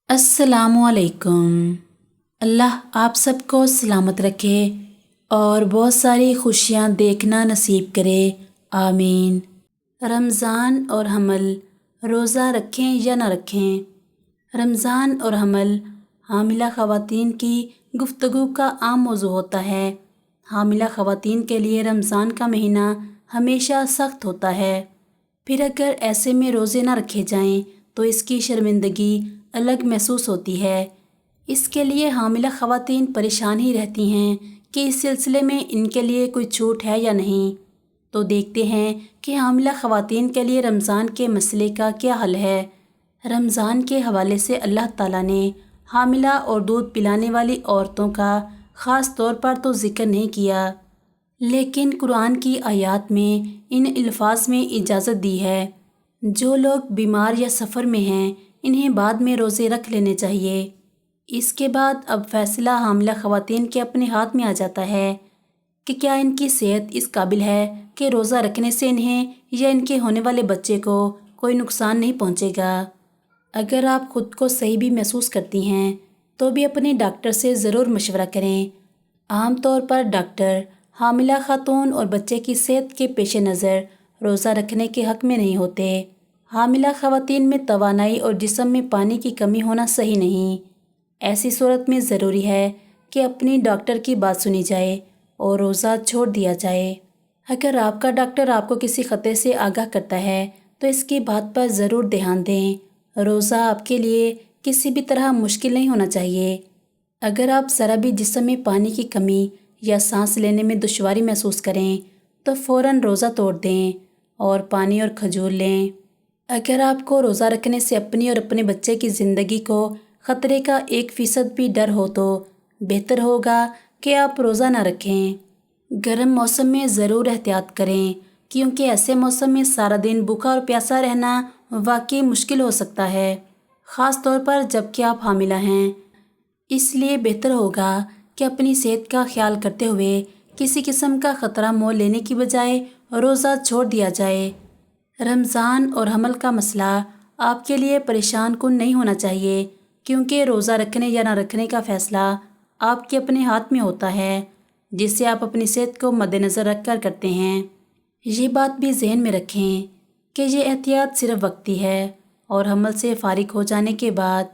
السلام علیکم۔ اللہ آپ سب کو سلامت رکھے اور بہت ساری خوشیاں دیکھنا نصیب کرے، آمین۔ رمضان اور حمل، روزہ رکھیں یا نہ رکھیں؟ رمضان اور حمل حاملہ خواتین کی گفتگو کا عام موضوع ہوتا ہے۔ حاملہ خواتین کے لیے رمضان کا مہینہ ہمیشہ سخت ہوتا ہے، پھر اگر ایسے میں روزے نہ رکھے جائیں تو اس کی شرمندگی الگ محسوس ہوتی ہے۔ اس کے لیے حاملہ خواتین پریشان ہی رہتی ہیں کہ اس سلسلے میں ان کے لیے کوئی چھوٹ ہے یا نہیں۔ تو دیکھتے ہیں کہ حاملہ خواتین کے لیے رمضان کے مسئلے کا کیا حل ہے۔ رمضان کے حوالے سے اللہ تعالیٰ نے حاملہ اور دودھ پلانے والی عورتوں کا خاص طور پر تو ذکر نہیں کیا، لیکن قرآن کی آیات میں ان الفاظ میں اجازت دی ہے۔ جو لوگ بیمار یا سفر میں ہیں انہیں بعد میں روزے رکھ لینے چاہیے۔ اس کے بعد اب فیصلہ حاملہ خواتین کے اپنے ہاتھ میں آ جاتا ہے کہ کیا ان کی صحت اس قابل ہے کہ روزہ رکھنے سے انہیں یا ان کے ہونے والے بچے کو کوئی نقصان نہیں پہنچے گا۔ اگر آپ خود کو صحیح بھی محسوس کرتی ہیں تو بھی اپنے ڈاکٹر سے ضرور مشورہ کریں۔ عام طور پر ڈاکٹر حاملہ خاتون اور بچے کی صحت کے پیش نظر روزہ رکھنے کے حق میں نہیں ہوتے۔ حاملہ خواتین میں توانائی اور جسم میں پانی کی کمی ہونا صحیح نہیں۔ ایسی صورت میں ضروری ہے کہ اپنی ڈاکٹر کی بات سنی جائے اور روزہ چھوڑ دیا جائے۔ اگر آپ کا ڈاکٹر آپ کو کسی خطے سے آگاہ کرتا ہے تو اس کی بات پر ضرور دھیان دیں۔ روزہ آپ کے لیے کسی بھی طرح مشکل نہیں ہونا چاہیے۔ اگر آپ ذرا بھی جسم میں پانی کی کمی یا سانس لینے میں دشواری محسوس کریں تو فوراً روزہ توڑ دیں اور پانی اور کھجور لیں۔ اگر آپ کو روزہ رکھنے سے اپنی اور اپنے بچے کی زندگی کو خطرے کا 1% بھی ڈر ہو تو بہتر ہوگا کہ آپ روزہ نہ رکھیں۔ گرم موسم میں ضرور احتیاط کریں کیونکہ ایسے موسم میں سارا دن بھوکا اور پیاسا رہنا واقعی مشکل ہو سکتا ہے، خاص طور پر جب کہ آپ حاملہ ہیں۔ اس لیے بہتر ہوگا کہ اپنی صحت کا خیال کرتے ہوئے کسی قسم کا خطرہ مول لینے کی بجائے روزہ چھوڑ دیا جائے۔ رمضان اور حمل کا مسئلہ آپ کے لیے پریشان کن نہیں ہونا چاہیے کیونکہ روزہ رکھنے یا نہ رکھنے کا فیصلہ آپ کے اپنے ہاتھ میں ہوتا ہے، جسے آپ اپنی صحت کو مد نظر رکھ کر کرتے ہیں۔ یہ بات بھی ذہن میں رکھیں کہ یہ احتیاط صرف وقتی ہے اور حمل سے فارغ ہو جانے کے بعد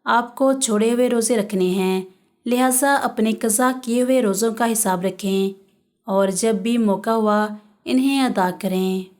آپ کو چھوڑے ہوئے روزے رکھنے ہیں، لہٰذا اپنے قضا کیے ہوئے روزوں کا حساب رکھیں اور جب بھی موقع ہوا انہیں ادا کریں۔